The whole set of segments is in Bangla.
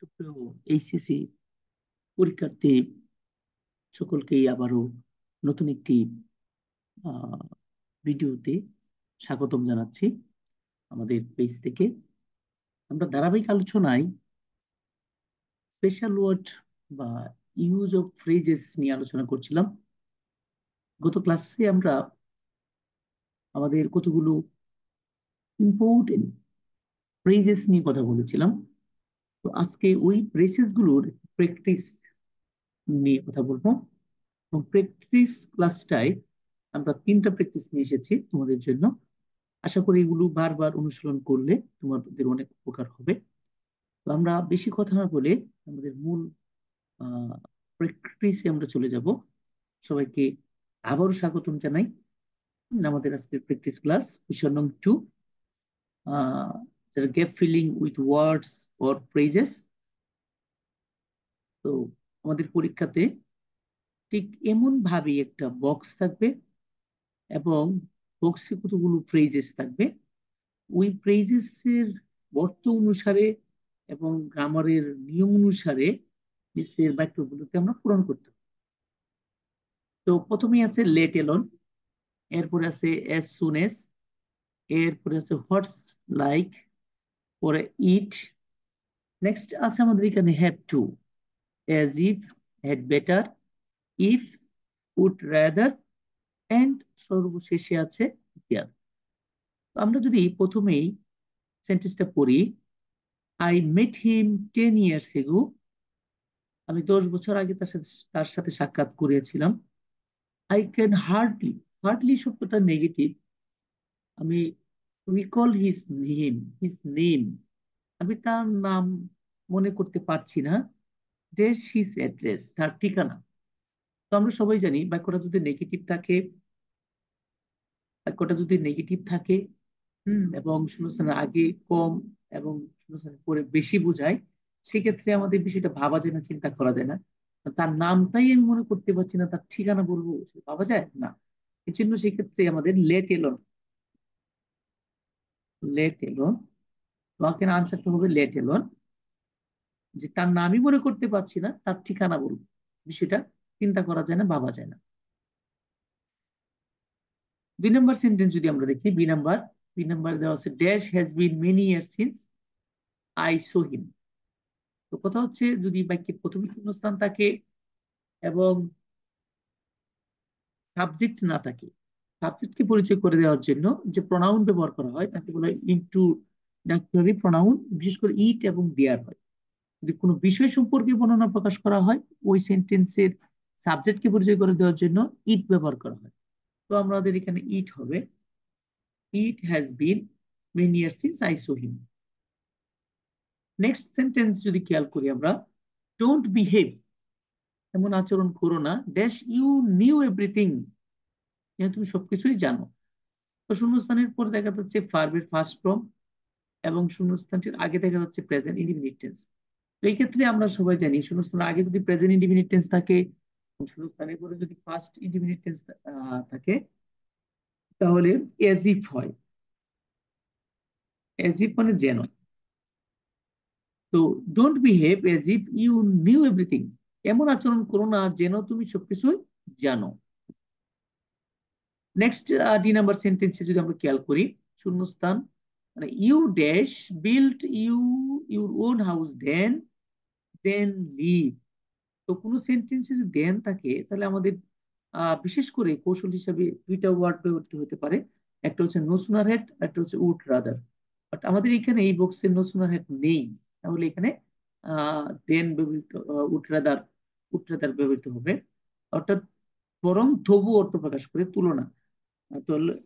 সুপ্রিয় এইচএসসি পরীক্ষার্থী সকলকেই আবারও নতুন একটি ভিডিওতে স্বাগতম জানাচ্ছি আমাদের পেজ থেকে। আমরা ধারাবাহিক আলোচনায় স্পেশাল ওয়ার্ড বা ইউজ অফ ফ্রেজেস নিয়ে আলোচনা করছিলাম। গত ক্লাসে আমরা আমাদের কতগুলো ইম্পর্টেন্ট ফ্রেজেস নিয়ে কথা বলেছিলাম। তো আজকে ওই ফ্রেজেস গুলোর প্র্যাকটিস নিয়ে কথা বলবো। এবং প্র্যাকটিস ক্লাসটায় আমরা 3টা প্র্যাকটিস নিয়ে এসেছি তোমাদের জন্য। আশা করি এগুলো বারবার অনুশীলন করলে তোমাদের অনেক উপকার হবে। তো আমরা বেশি কথা না বলে আমাদের মূল প্র্যাকটিসে আমরা চলে যাব। সবাইকে আবারও স্বাগতম জানাই আমাদের আজকের প্র্যাকটিস ক্লাস কুয়েশন নং 2, gap filling with words or phrases. তো আমাদের পরীক্ষাতে ঠিক এমন ভাবে একটা বক্স থাকবে এবং বক্সে কতগুলো ফ্রেজেস থাকবে। ওই ফ্রেজেস এর অর্থ অনুসারে এবং গ্রামারের নিয়ম অনুসারে নিচের বাক্যগুলোকে আমরা পূরণ করতে হবে। তো প্রথমেই আছে লেট এলোন, এরপরে আছে অ্যাজ সুন এজ, এরপরে আছে হোয়াটস লাইক, পরে ইট। নেক্সট আছে আমাদের এখানে have to, as if, had better, if, would rather, and সর্বশেষে আছে হিয়ার। আমরা যদি প্রথমেই সেন্টেন্সটা পড়ি, I met him 10 years ago, আমি 10 বছর আগে তার সাথে সাক্ষাৎ করেছিলাম। আই ক্যান হার্ডলি, হার্ডলি শব্দটা নেগেটিভ। আমি রিকল হিজ নেম, আমি তার নাম মনে করতে পারছি না। ড্যাশ হিজ অ্যাড্রেস, তার ঠিকানা। তো আমরা সবাই জানি বাক্যটা যদি নেগেটিভ থাকে এবং শূন্যস্থানের আগে কম এবং শূন্যস্থানের পরে বেশি বোঝায়, সেক্ষেত্রে আমাদের বিষয়টা ভাবা যায় না, চিন্তা করা যায় না। তার নামটাই আমি মনে করতে পারছি না, তার ঠিকানা বলবো, ভাবা যায় না। এই জন্য সেক্ষেত্রে আমাদের লেট এলোন তোমাকে আনসারটা হবে লেট এলোন, যে তার নামই মনে করতে পারছি না, তার ঠিকানা বলবো। বিষয়টা চিন্তা করা যায় না, ভাবা যায় না। 2 নম্বর সেন্টেন্স যদি আমরা দেখি, বি নাম্বার দেওয়া আছে dash has been many year since I saw him. তো কথা হচ্ছে, যদি বাক্যের প্রথমে শূন্যস্থান থাকে এবং সাবজেক্ট না থাকে, সাবজেক্টকে পরিচয় করে দেওয়ার জন্য যে প্রোনাউন ব্যবহার করা হয় তাকে বলা হয় ইন্ট্রোডাক্টরি প্রোনাউন। বিশেষ করে ইট এবং দেয়ার হয়। যদি কোনো বিষয় সম্পর্কে বর্ণনা প্রকাশ করা হয়, ওই সেন্টেন্সের সাবজেক্টকে পরিচয় করে দেওয়ার জন্য ইট ব্যবহার করা হয়। তো আমাদের এখানে ইট হবে, it has been many years since I saw him. Next sentence যদি খেয়াল করি আমরা, ডোন্ট বিহেভ, এমন আচরণ করো না, ড্যাশ ইউ নিউ এভরিথিং, তুমি সবকিছুই জানো। তো শূন্যস্থানের পর দেখা যাচ্ছে ভার্বের ফার্স্ট ফর্ম এবং শূন্যস্থানটির আগে দেখা যাচ্ছে প্রেজেন্ট ইনডিফিনিট টেন্স। তো এই ক্ষেত্রে আমরা সবাই জানি শূন্যস্থানের আগে যদি প্রেজেন্ট ইনডিফিনিট টেন্স থাকে, শূন্যস্থানের পরে যদি ফার্স্ট ইনডিফিনিট টেন্স থাকে, তাহলে এজ ইফ হয়। এজ ইফ মানে যেন। তো don't behave as if you knew everything, এমন আচরণ করো না যেন তুমি সবকিছুই জানো। নেক্সট ডি নাম্বার সেন্টেন্সে যদি আমরা খেয়াল করি, শূন্যস্থান মানে you dash build your own house then live. তো কোনো সেন্টেন্সে যদি দেন থাকে, তাহলে আমাদের বিশেষ করে কৌশল হিসাবে 2টা ওয়ার্ড ব্যবহৃত হতে পারে। একটা হচ্ছে নো সুনার হ্যাড, একটা হচ্ছে উড রাদার। বাট আমাদের এখানে এই বক্সে নো সুনার হ্যাড নেই, তাহলে এখানে দেন ব্যবহৃত, উড রাদার ব্যবহৃত হবে। অর্থাৎ বরং তবু অর্থ প্রকাশ করে, তুলনা।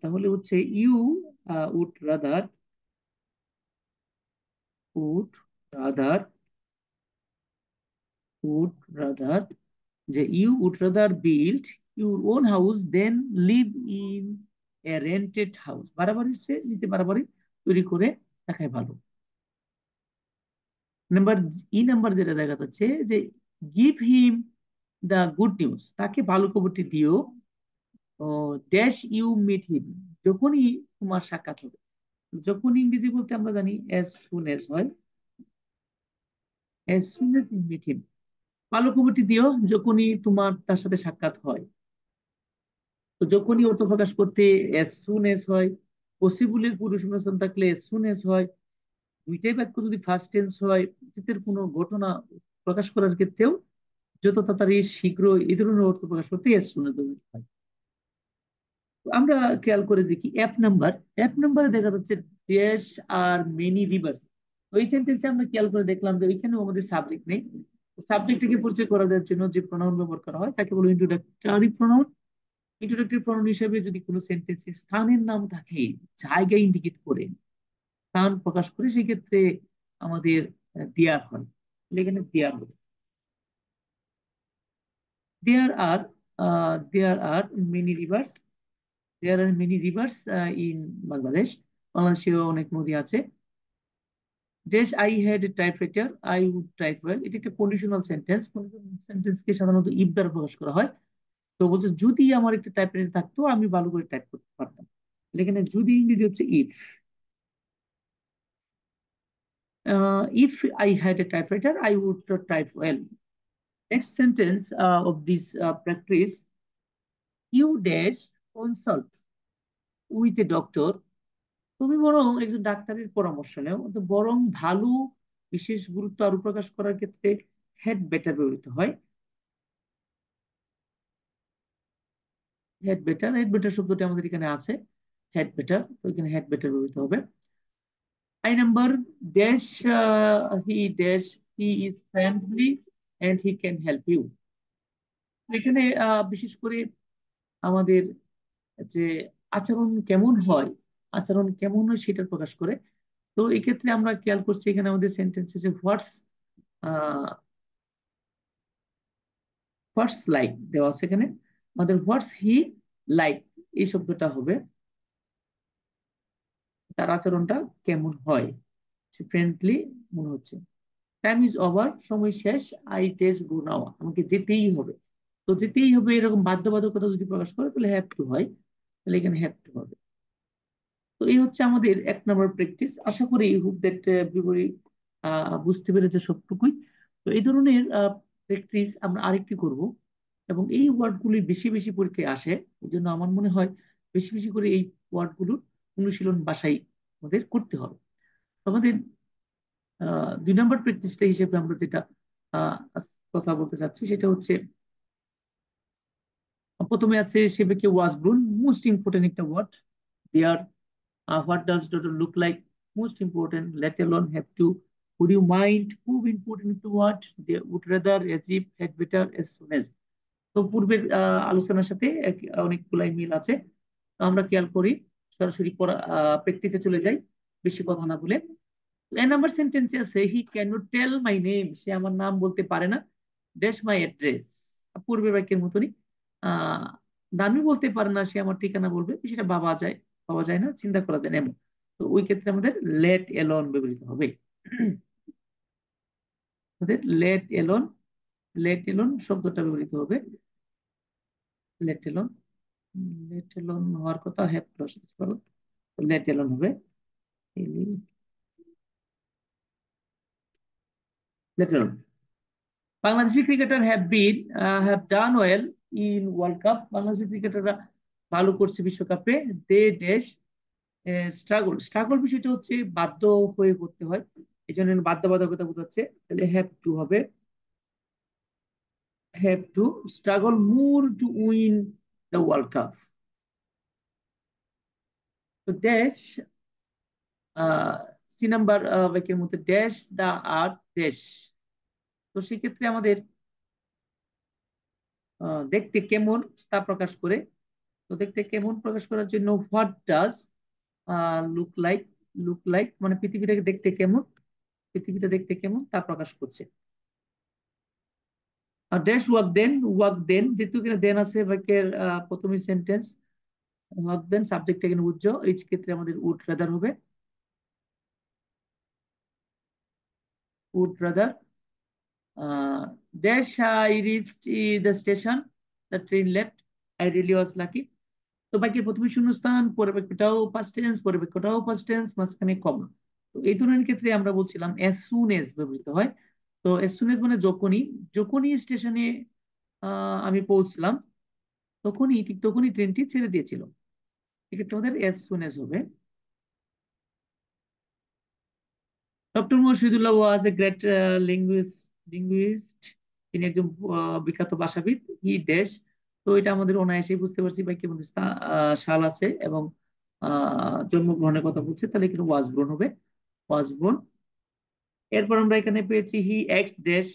তাহলে হচ্ছে you would rather would rather would rather যে you would rather build your own house then live in a rented house. বাড়াবাড়ি সে নিজে বাড়াবাড়ি তৈরি করে দেখায় ভালো। নাম্বার যেটা দেখা যাচ্ছে যে give him the good news, তাকে ভালো খবরটি দিও। ড্যাশ ইউ মিট হিম, যখনই তোমার সাক্ষাৎ হবে। যখন ইংরেজি বলতে আমরা জানি অ্যাজ সুন অ্যাজ হয়। As soon as you meet him, পালকবর্তী দিও যখনই তোমার তার সাথে সাক্ষাৎ হয়। তো যখনই অর্থ প্রকাশ করতে অ্যাজ সুন এজ হয়, পসিবলের পুরুষ বচন থাকলে অ্যাজ সুন এজ হয়, দুইটাই বাক্য যদি ফার্স্ট টেন্স হয়, অতীতের কোনো ঘটনা প্রকাশ করার ক্ষেত্রেও যত তাড়াতাড়ি শীঘ্র এই ধরনের অর্থ প্রকাশ করতে অ্যাজ সুন এজ হয়। তো আমরা খেয়াল করে দেখি অ্যাপ নাম্বারে দেখা যাচ্ছে ড্যাশ আর মেনি রিভার্স। ওই সেন্টেন্সে আমরা খেয়াল করে দেখলাম যে ওইখানেও আমাদের সাবজেক্ট নেই। সাবজেক্টকে পরিচয় করা দেওয়ার জন্য যে প্রোনাউন ব্যবহার করা হয় তাকে বলে ইন্ট্রোডাক্টরি প্রোনাউন। ইন্ট্রোডাক্টরি প্রোনাউন হিসেবে যদি কোনো সেন্টেন্সে স্থানের নাম থাকে, জায়গা ইন্ডিকেট করে, স্থান প্রকাশ করে, সেক্ষেত্রে আমাদের দেয়ার হয়। তাহলে এখানে দেয়ার হবে। There are there are many rivers, there are many rivers in Bangladesh. বাংলাদেশেও অনেক নদী আছে। Dash I had a typewriter I would type well, এটা একটা কন্ডিশনাল সেন্টেন্স। কন্ডিশনাল সেন্টেন্সকে সাধারণত ইফ দ্বারা প্রকাশ করা হয়। তো বলছে যদি আমার একটা টাইপরাইটার থাকতো আমি ভালো করে টাইপ করতে পারতাম। এখানে যদি ইংরেজি হচ্ছে if. If I had a typewriter I would type well. Next sentence of this practice, you dash consult with a doctor, তুমি বরং একজন ডাক্তারের পরামর্শ নেও। তো বরং ভালো, বিশেষ গুরুত্ব আরোপ প্রকাশ করার ক্ষেত্রে হ্যাড বেটার ব্যবহৃত হয়। হেড বেটার শব্দটি আমাদের এখানে আছে, হেড বেটার, তো এখানে হেড বেটার ব্যবহৃত হবে। I number dash dash he is friendly and he can help you. এখানে বিশেষ করে আমাদের যে আচরণ কেমন হয়, আচরণ কেমন হয় সেটা প্রকাশ করে। তো এই ক্ষেত্রে আমরা খেয়াল করছি এখানে আমাদের সেন্টেন্সে যে হোয়াটস লাইক দেওয়া আছে, এখানে আমাদের হোয়াটস হি লাইক এই শব্দটা হবে তার আচরণটা কেমন হয়, সে ফ্রেন্ডলি মনে হচ্ছে। টাইম ইজ ওভার, সময় শেষ, আই টেস্ট গো নাও, আমাকে যেতেই হবে। তো যেতেই হবে এরকম বাধ্যবাধকতা যদি প্রকাশ করে তাহলে হ্যাভ টু হয়, তাহলে এখানে হ্যাভ টু হবে। তো এই হচ্ছে আমাদের 1 নম্বর প্র্যাকটিস। আশা করি হুপ দ্যাট বিবরী বুঝতে পেরেছে সবটুকুই। তো এই ধরনের প্র্যাকটিস আমরা আরেকটি করব, এবং এই ওয়ার্ডগুলি বেশি বেশি পরীক্ষায় আসে। এই জন্য আমার মনে হয় বেশি বেশি করে এই ওয়ার্ডগুলোর অনুশীলন বাসায় আমাদের করতে হবে। তো আমাদের 2 নম্বর প্র্যাকটিসটা হিসেবে আমরা যেটা কথা বলতে চাচ্ছি সেটা হচ্ছে, প্রথমে আছে সেবেকে ওয়াজ ব্রুন, মোস্ট ইম্পর্টেন্ট একটা word. There, what does daughter look like, most important, let alone have to. Would you mind, খুব ইম্পর্টেন্ট একটা word. they would rather, as if, had better, as soon as। তো পূর্বের আলোচনার সাথে অনেকগুলাই মিল আছে। তো আমরা খেয়াল করি, সরাসরি পড়া প্র্যাকটিসে চলে যাই বেশি কথা না বলে। নাম্বার সেন্টেন্সে আছে he can not tell my name, সে আমার নাম বলতে পারে না। ড্যাশ মাই অ্যাড্রেস, পূর্বের বাক্যের মতনই। আহ নামই বলতে পারে না, সে আমার ঠিকানা বলবে, সেটা পাওয়া যায় না, চিন্তা করা যায় না এমন। তো ওই ক্ষেত্রে আমাদের লেট এলন ব্যবহৃত হবে। আমাদের লেট এলন শব্দটা ব্যবহৃত হবে। লেট এলন, লেট এলন হওয়ার কথা হ্যাভ প্লাস করো, লেট এলন হবে। Let alone. Bangladeshi cricketer have done well in World Cup, Bangladeshi ক্রিকেটাররা ভালো করছে বিশ্বকাপে। দে ড্যাশ স্ট্রাগল বিষয়টা হচ্ছে বাধ্য হয়ে করতে হয়, এই জন্য বাধ্যবাধকতা বোঝাচ্ছে। তাহলে have to struggle more to win the world cup. তো ড্যাশ সি নাম্বার বাক্যের মধ্যে ড্যাশ দা আর্থ ড্যাশ। তো সেক্ষেত্রে আমাদের দেখতে কেমন তা প্রকাশ করে। তো দেখতে কেমন প্রকাশ করার জন্য হোয়াট ডাজ লুক লাইক, মানে পৃথিবীটাকে দেখতে কেমন, পৃথিবীটা দেখতে কেমন তা প্রকাশ করছে। আর ড্যাশ ওয়াক দেন যেহেতু এখানে দেন আছে বাক্যের প্রথমে সেন্টেন্স, ওয়াক দেন সাবজেক্ট এখানে উজ্জ, এই ক্ষেত্রে আমাদের উড রাদার হবে। Would rather dash I reached the station, the train left, I really was lucky. তো বাক্যের প্রথমে শূন্যস্থান, পরের বাক্যটাও পাস্ট টেন্স, পরের বাক্যটাও পাস্ট টেন্স, মাঝখানে কমা। তো এই ধরনের ক্ষেত্রে আমরা বলছিলাম অ্যাজ সুন এজ ব্যবহৃত হয়। তো as soon as মানে যখনই, যখনই স্টেশনে আমি পৌঁছলাম, তখনই, ঠিক তখনই ট্রেনটি ছেড়ে দিয়েছিল। এক্ষেত্রে আমাদের as soon as হবে। Doctor Murshidullah was a great linguist. তিনি একজন বিখ্যাত ভাষাবিদ। He dash. তো এটা আমাদের অনায়াসেই বুঝতে পারছি ভাই কেমন সাল আছে এবং জন্মগ্রহণের কথা বলছে, তাহলে কিন্তু ওয়াজ ব্রোন হবে, ওয়াজ ব্রোন। এরপর আমরা এখানে পেয়েছি হি এক্স ড্যাশ,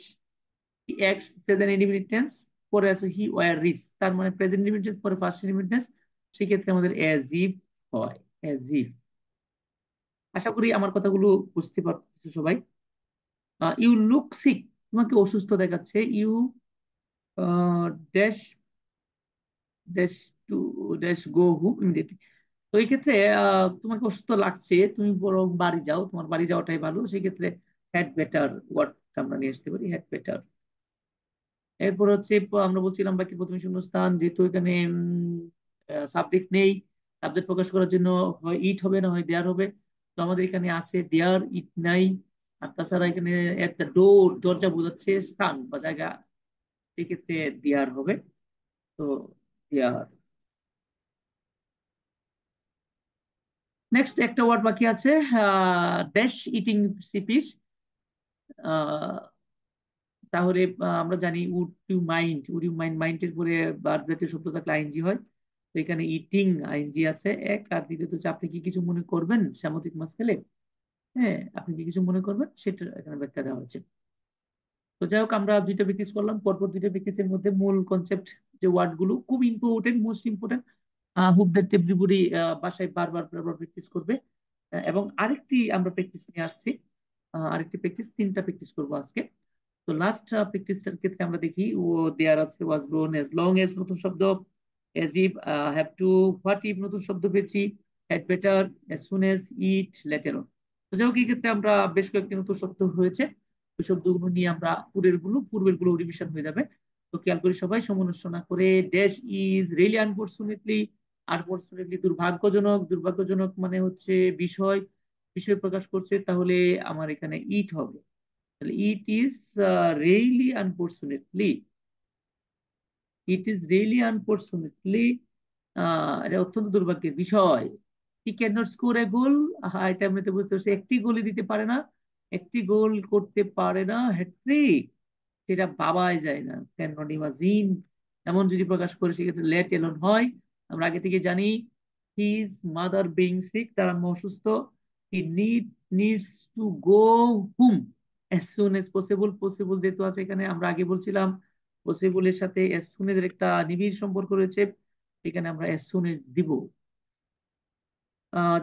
হি এক্স প্রেজেন্ট ইনডিফিনিট টেন্স, পরে আছে হি ওয়ার রিচ, তার মানে প্রেজেন্ট ইনডিফিনিট টেন্স পরে পাস্ট ইনডিফিনিট টেন্স, সেক্ষেত্রে আমাদের অ্যাজ ইফ হয়, অ্যাজ ইফ। আশা করি আমার কথাগুলো বুঝতে পারতেছো সবাই। ইউ লুক সিক, তোমাকে অসুস্থ দেখাচ্ছে। You dash, dash to, dash go home immediately. তো এই ক্ষেত্রে তোমাকে অসুস্থ লাগছে, তুমি বরং বাড়ি যাও, তোমার বাড়ি যাওয়াটাই ভালো। সেই ক্ষেত্রে হ্যাড বেটার ওয়ার্ড আমরা নিয়ে আসতে পারি, হ্যাড বেটার। এরপর হচ্ছে আমরা বলছিলাম বাকি প্রথমে শূন্যস্থান, যেহেতু এখানে সাবজেক্ট নেই, সাবজেক্ট প্রকাশ করার জন্য হয় ইট হবে না হয় দেয়ার হবে। তো আমাদের এখানে আছে দেয়ার, ইট নাই। আর তাছাড়া এখানে এট দ্য ডোর, দরজা বোঝাচ্ছে স্থান বা জায়গা, সেক্ষেত্রে দেয়ার হবে। তো দেয়ার। নেক্সট একটা ওয়ার্ড বাকি আছে, ড্যাশ ইটিং সিপিস। তাহলে আমরা জানি would you mind, would you mind, মাইন্ডের পরে বাদ জাতীয় শব্দ থাকলে আইনজি হয়। তো এখানে ইটিং আইনজি আছে এক, আর দ্বিতীয়ত হচ্ছে আপনি কি কিছু মনে করবেন সামুদ্রিক মাছ খেলে। হ্যাঁ, আপনি কি কিছু মনে করবেন, সেটা এখানে ব্যাখ্যা দেওয়া হচ্ছে। তো যাই হোক, আমরা দুইটা প্র্যাকটিস করলাম, পরপর দুইটা প্র্যাকটিসের মধ্যে মূল কনসেপ্ট যে ওয়ার্ড গুলো খুব important, most important, Hoop that everybody বাসায় বারবার বারবার প্র্যাকটিস করবে। এবং আরেকটি আমরা প্র্যাকটিস নিয়ে আসছি, আরেকটি প্র্যাকটিস, তিনটা প্র্যাকটিস করবো আজকে। তো লাস্ট প্র্যাকটিসটার ক্ষেত্রে আমরা দেখি ও দেয়ার আছে, was grown, as long as নতুন শব্দ, as if, have to, what if নতুন শব্দ পেয়েছি, had better, as soon as, it, later on. তো যাই হোক, এই ক্ষেত্রে আমরা বেশ কয়েকটি নতুন শব্দ হয়েছে, ওই শব্দগুলো নিয়ে আমরা পূর্বের গুলো রিভিশন হয়ে যাবে। তো খেয়াল করি সবাই সমালোচনা করে, dash is really unfortunately, unfortunately দুর্ভাগ্যজনক, দুর্ভাগ্যজনক মানে হচ্ছে বিষয়, বিষয় প্রকাশ করছে, তাহলে আমার এখানে ইট হবে। তাহলে it is really unfortunately, it is really unfortunately, এটা অত্যন্ত দুর্ভাগ্যের বিষয়। হি ক্যান নট স্কোর এ গোল, এটা এমনিতে বুঝতে পারছি, একটি গোলই দিতে পারে না, একটি গোল করতে পারে না, হ্যাট্রিক সেটা ভাবাই যায় না। ক্যান নট ইমাজিন, এমন যদি প্রকাশ করে সেক্ষেত্রে লেট এলোন হয়। আমরা আগে থেকে জানি হিজ মাদার বিং সিক, তার আম্মা অসুস্থ। হি needs to go hmm as soon as possible, possible যেহেতু আছে এখানে, আমরা আগে বলছিলাম পসিবলের সাথে as soon as এর একটা নিবিড় সম্পর্ক রয়েছে, এখানে আমরা as soon as দিব।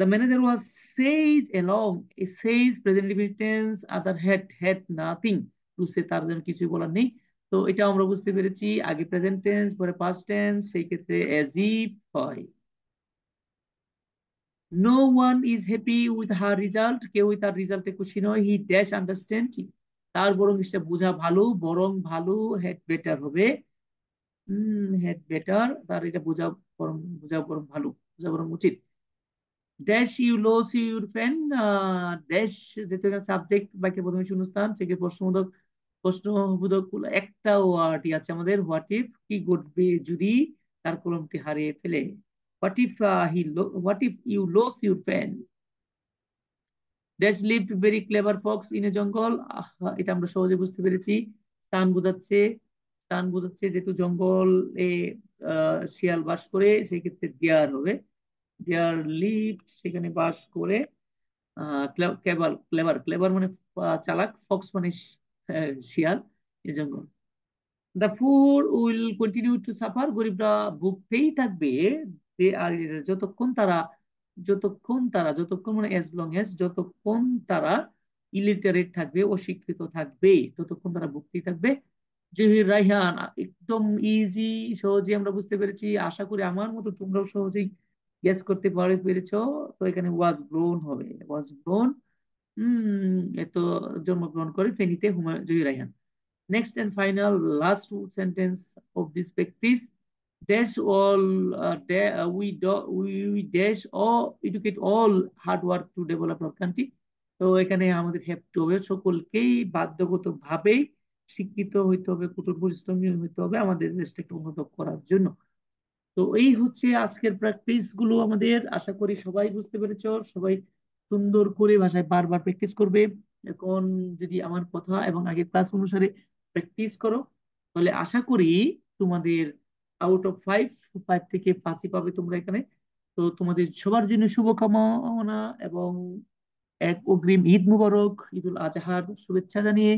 The manager was says along, it says present indefinite tense, other had nothing to say, তার জন্য কিছুই বলার নেই। তো এটা আমরা বুঝতে পেরেছি, আগে প্রেজেন্ট টেন্স পরে পাস্ট টেন্স, সেই ক্ষেত্রে as if হয়। No one is happy with her result, কেউই তার রেজাল্টে খুশি নয়। He dash understand, তার বরং সেটা বোঝা ভালো, বরং ভালো, had better হবে, had better, তার এটা বোঝা বরং, বোঝা বরং ভালো, বোঝা বরং উচিত। Dash you lose your pen, dash যেহেতু সাবজেক্ট বাক্যের প্রথমে শূন্যস্থান, সেক্ষেত্রে প্রশ্নবোধক, প্রশ্নবোধক একটা ওয়ার্ডই আছে আমাদের, হোয়াট ইফ, কি ঘটবে যদি তার কলমটি হারিয়ে ফেলে। What if what if you lose your pen, dash lived very clever fox in a jungle, এটা আমরা সহজে বুঝতে পেরেছি, স্থান বোঝাচ্ছে, স্থান বোঝাচ্ছে, যেহেতু জঙ্গলে শিয়াল বাস করে, সেই ক্ষেত্রে দেয়ার হবে, দেয়ার লিভ, সেখানে বাস করে। ক্লেভার, ক্লেভার, ক্লেভার মানে চালাক, ফক্স মানে শিয়াল, এই জঙ্গল। The poor will continue to suffer, গরিবরা ভুগতেই থাকবে, দে আর, যতক্ষণ তারা, যতক্ষণ মানে এজ লং এজ, যতক্ষণ তারা ইলিটারেট থাকবে, অশিক্ষিত থাকবে, ততক্ষণ তারা ভুগতেই থাকবে। জহির রায়হান, একদম ইজি, সহজে আমরা বুঝতে পেরেছি, আশা করি আমার মতো তোমরাও সহজেই গেস করতে পেরেছো। তো এখানে ওয়াজ গ্রোন হবে, ওয়াজ গ্রোন, এত জন্মগ্রহণ করে ফেনীতে Humayun, Zahir Raihan. Next and final, last sentence of this practice. Dash all, we dash all, educate all hard work to develop our country. তো এখানে আমাদের হ্যাভ টু হবে, সকলকেই বাধ্যগত ভাবেই শিক্ষিত হইতে হবে, কঠোর পরিশ্রমী হইতে হবে আমাদের দেশটাকে উন্নত করার জন্য। তো এই হচ্ছে আজকের প্র্যাকটিস গুলো আমাদের, আশা করি সবাই বুঝতে পেরেছো, সবাই সুন্দর করে ভাষায় বারবার প্র্যাকটিস করবে। এখন যদি আমার কথা এবং আগের ক্লাস অনুসারে প্র্যাকটিস করো, তাহলে আশা করি তোমাদের আউট অফ 5, 5 থেকে 5ই পাবে তোমরা এখানে। তো তোমাদের সবার জন্য শুভকামনা এবং এক অগ্রিম ঈদ মুবারক, ঈদুল আজহার শুভেচ্ছা জানিয়ে,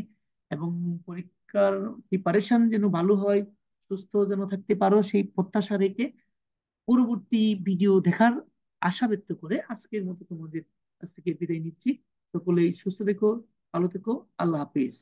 এবং পরীক্ষার প্রিপারেশন যেন ভালো হয়, সুস্থ যেন থাকতে পারো সেই প্রত্যাশা রেখে পরবর্তী ভিডিও দেখার আশা ব্যক্ত করে আজকের মতো তোমাদের কাছ থেকে বিদায় নিচ্ছি। সকলেই সুস্থ থেকো, ভালো থেকো, আল্লাহ হাফিজ।